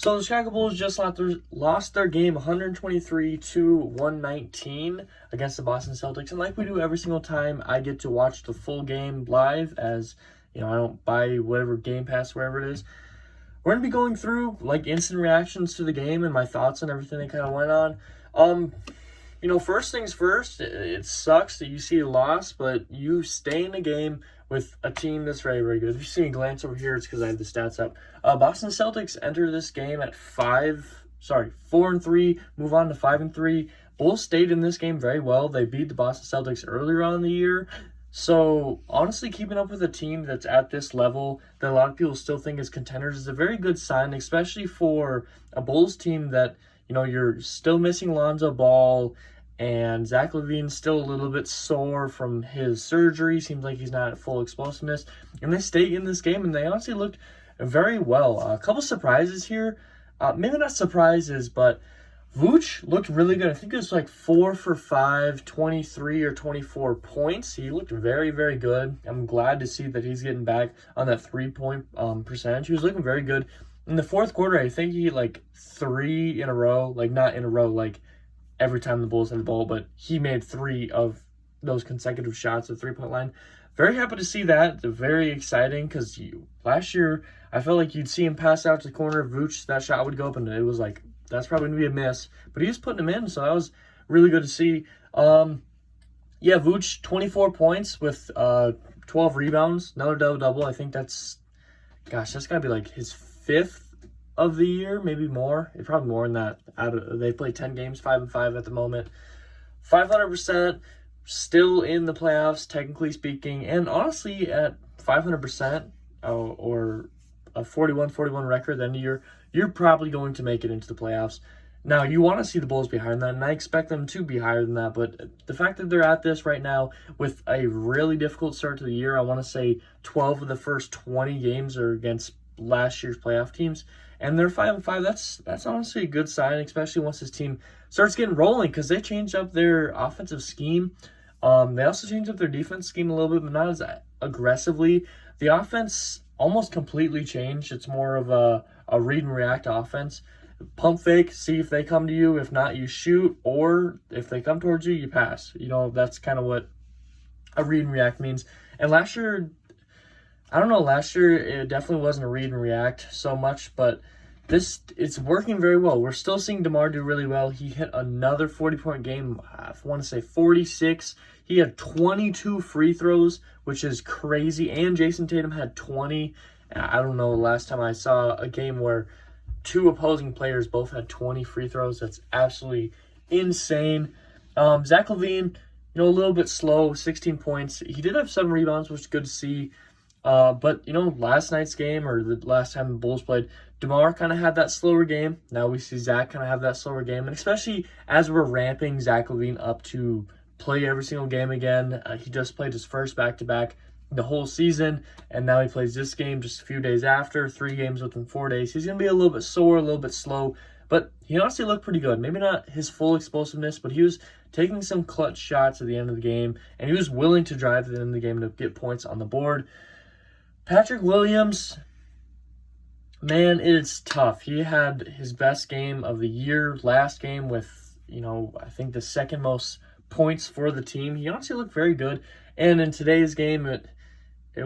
So the Chicago Bulls just lost their game 123 to 119 against the Boston Celtics. And like we do every single time, I get to watch the full game live, as I don't buy whatever Game Pass, wherever it is. We're going to be going through like instant reactions to the game and my thoughts on everything that kind of went on. First things first, it sucks that you see a loss, but you stay in the game with a team that's very, very good. If you see me glance over here, it's because I have the stats up. Boston Celtics enter this game at 4-3, move on to 5-3. Bulls stayed in this game very well. They beat the Boston Celtics earlier on in the year. So, honestly, keeping up with a team that's at this level that a lot of people still think is contenders is a very good sign, especially for a Bulls team that, you're still missing Lonzo Ball, and Zach LaVine's still a little bit sore from his surgery. Seems like he's not at full explosiveness. And they stay in this game, and they honestly looked very well. A couple surprises here. Maybe not surprises, but Vooch looked really good. I think it was like 4 for 5, 23 or 24 points. He looked very, very good. I'm glad to see that he's getting back on that 3-point percentage. He was looking very good. In the fourth quarter, I think he like 3 in a row, like not in a row, like every time the Bulls had the ball, but he made 3 of those consecutive shots at the 3-point line. Very happy to see that. Very exciting because last year, I felt like you'd see him pass out to the corner of Vooch. That shot would go up, and it was like, that's probably going to be a miss. But he was putting them in, so that was really good to see. Vooch, 24 points with 12 rebounds. Another double-double. I think that's got to be like his 5th of the year, maybe more. Probably more than that. They played 10 games, 5-5 at the moment. 500%, still in the playoffs, technically speaking. And honestly, at 500% or a 41-41 record at the end of the year, you're probably going to make it into the playoffs. Now, you want to see the Bulls be higher than that, and I expect them to be higher than that, but the fact that they're at this right now with a really difficult start to the year, I want to say 12 of the first 20 games are against last year's playoff teams, and they're 5-5. That's honestly a good sign, especially once this team starts getting rolling, because they changed up their offensive scheme. They also changed up their defense scheme a little bit, but not as aggressively. The offense almost completely changed. It's more of a read and react offense. Pump fake, see if they come to you. If not, you shoot, or if they come towards you, you pass. That's kind of what a read and react means. And last year it definitely wasn't a read and react so much, but it's working very well. We're still seeing DeMar do really well. He hit another 40-point game. I want to say 46. He had 22 free throws, which is crazy, and Jason Tatum had 20. I don't know the last time I saw a game where 2 opposing players both had 20 free throws. That's absolutely insane. Zach LaVine, a little bit slow, 16 points. He did have 7 rebounds, which is good to see. But last night's game, or the last time the Bulls played, DeMar kind of had that slower game. Now we see Zach kind of have that slower game. And especially as we're ramping Zach LaVine up to play every single game again. He just played his first back-to-back the whole season, and now he plays this game just a few days after, 3 games within 4 days. He's going to be a little bit sore, a little bit slow, but he honestly looked pretty good. Maybe not his full explosiveness, but he was taking some clutch shots at the end of the game, and he was willing to drive at the end of the game to get points on the board. Patrick Williams, man, it's tough. He had his best game of the year last game with, I think the second most points for the team. He honestly looked very good, and in today's game, it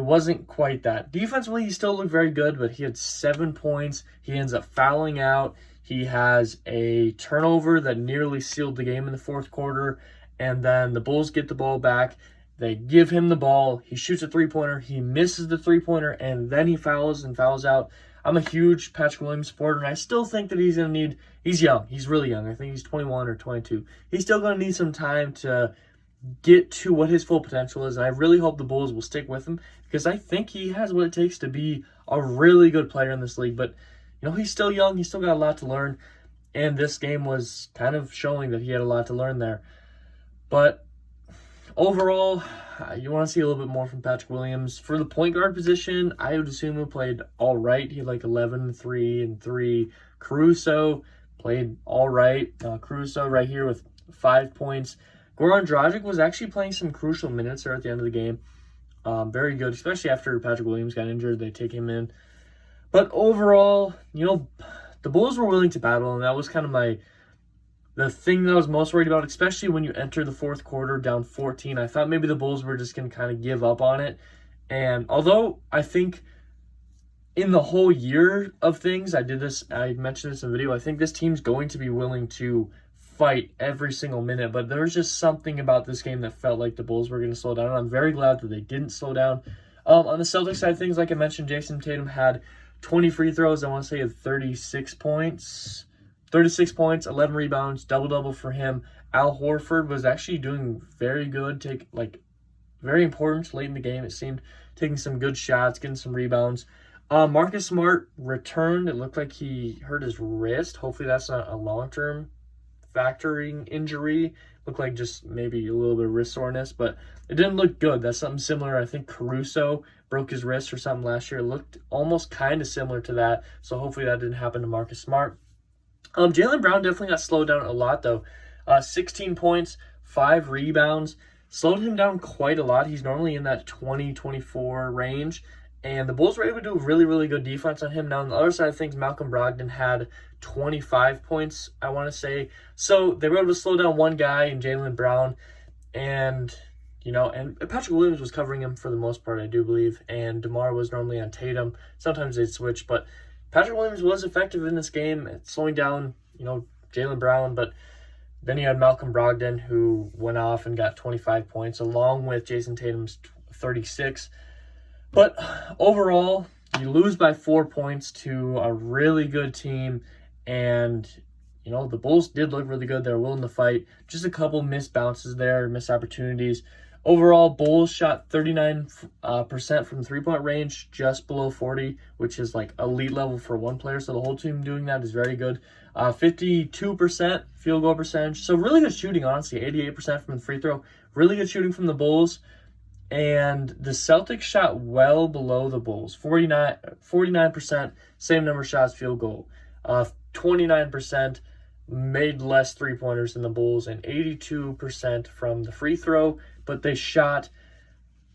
wasn't quite that. Defensively, he still looked very good, but he had 7 points. He ends up fouling out. He has a turnover that nearly sealed the game in the fourth quarter, and then the Bulls get the ball back. They give him the ball. He shoots a 3-pointer. He misses the 3-pointer, and then he fouls out. I'm a huge Patrick Williams supporter, and I still think that he's young. He's really young. I think he's 21 or 22. He's still going to need some time to get to what his full potential is, and I really hope the Bulls will stick with him, because I think he has what it takes to be a really good player in this league. But he's still young. He's still got a lot to learn, and this game was kind of showing that he had a lot to learn there. But overall, you want to see a little bit more from Patrick Williams. For the point guard position, I would assume he played all right. He had like 11, 3, and 3. Caruso played all right. Caruso right here with 5 points. Goran Dragic was actually playing some crucial minutes there at the end of the game. Very good, especially after Patrick Williams got injured. They take him in. But overall, the the Bulls were willing to battle, and that was kind of the thing that I was most worried about, especially when you enter the fourth quarter down 14. I thought maybe the Bulls were just going to kind of give up on it. And although I think in the whole year of things, I mentioned this in the video, I think this team's going to be willing to fight every single minute. But there was just something about this game that felt like the Bulls were going to slow down. And I'm very glad that they didn't slow down. On the Celtics side of things, like I mentioned, Jason Tatum had 20 free throws. I want to say he had 36 points, 11 rebounds, double-double for him. Al Horford was actually doing very good, very important late in the game, it seemed, taking some good shots, getting some rebounds. Marcus Smart returned. It looked like he hurt his wrist. Hopefully that's not a long-term factoring injury. Looked like just maybe a little bit of wrist soreness, but it didn't look good. That's something similar. I think Caruso broke his wrist or something last year. It looked almost kind of similar to that, so hopefully that didn't happen to Marcus Smart. Jaylen Brown definitely got slowed down a lot, though. 16 points, 5 rebounds. Slowed him down quite a lot. He's normally in that 20-24 range. And the Bulls were able to do really, really good defense on him. Now, on the other side of things, Malcolm Brogdon had 25 points, I want to say. So they were able to slow down one guy in Jaylen Brown. And Patrick Williams was covering him for the most part, I do believe. And DeMar was normally on Tatum. Sometimes they'd switch, but Patrick Williams was effective in this game at slowing down, Jaylen Brown. But then you had Malcolm Brogdon, who went off and got 25 points, along with Jason Tatum's 36. But overall, you lose by 4 points to a really good team. And, the Bulls did look really good. They were willing to fight. Just a couple missed bounces there, missed opportunities. Overall, Bulls shot 39% from the three-point range, just below 40, which is like elite level for one player. So the whole team doing that is very good. 52% field goal percentage. So really good shooting, honestly. 88% from the free throw. Really good shooting from the Bulls. And the Celtics shot well below the Bulls. 49%, same number of shots, field goal. 29% made less three-pointers than the Bulls, and 82% from the free throw. But they shot,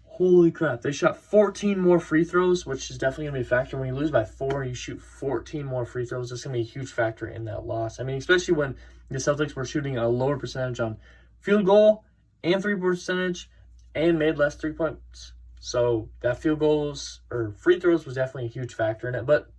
holy crap, they shot 14 more free throws, which is definitely going to be a factor. When you lose by 4, you shoot 14 more free throws. That's going to be a huge factor in that loss. I mean, especially when the Celtics were shooting a lower percentage on field goal and three-point percentage and made less 3 points. So that field goals or free throws was definitely a huge factor in it. But,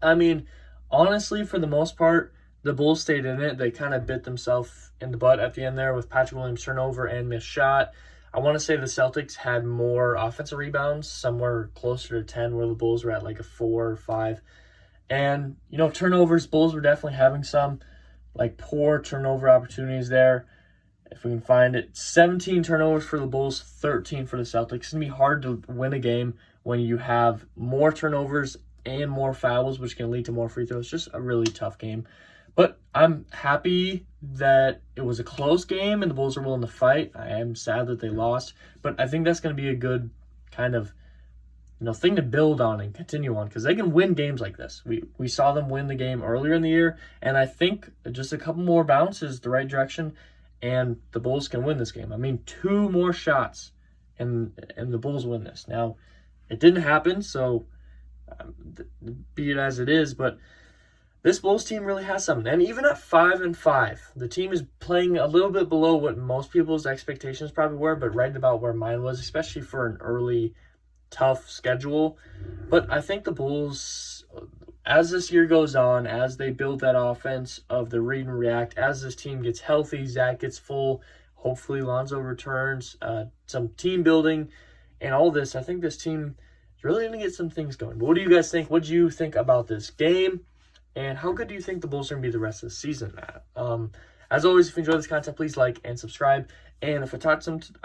I mean, honestly, for the most part, the Bulls stayed in it. They kind of bit themselves in the butt at the end there with Patrick Williams' turnover and missed shot. I want to say the Celtics had more offensive rebounds, somewhere closer to 10, where the Bulls were at like a 4 or 5. And, turnovers, Bulls were definitely having some, poor turnover opportunities there. If we can find it, 17 turnovers for the Bulls, 13 for the Celtics. It's going to be hard to win a game when you have more turnovers and more fouls, which can lead to more free throws. Just a really tough game. But I'm happy that it was a close game and the Bulls are willing to fight. I am sad that they lost, but I think that's going to be a good kind of thing to build on and continue on, because they can win games like this. We saw them win the game earlier in the year, and I think just a couple more bounces the right direction, and the Bulls can win this game. I mean, 2 more shots, and the Bulls win this. Now, it didn't happen, so be it as it is, but this Bulls team really has something. And even at 5-5, the team is playing a little bit below what most people's expectations probably were, but right about where mine was, especially for an early, tough schedule. But I think the Bulls, as this year goes on, as they build that offense of the read and react, as this team gets healthy, Zach gets full, hopefully Lonzo returns, some team building, and all this, I think this team is really going to get some things going. But what do you guys think? What do you think about this game? And how good do you think the Bulls are going to be the rest of the season, Matt? As always, if you enjoy this content, please like and subscribe. And if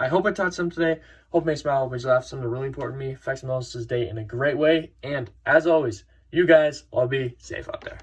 I hope I taught some today. Hope it makes you smile, makes you laugh. Something really important to me. Affects Moses' day in a great way. And as always, you guys all be safe out there.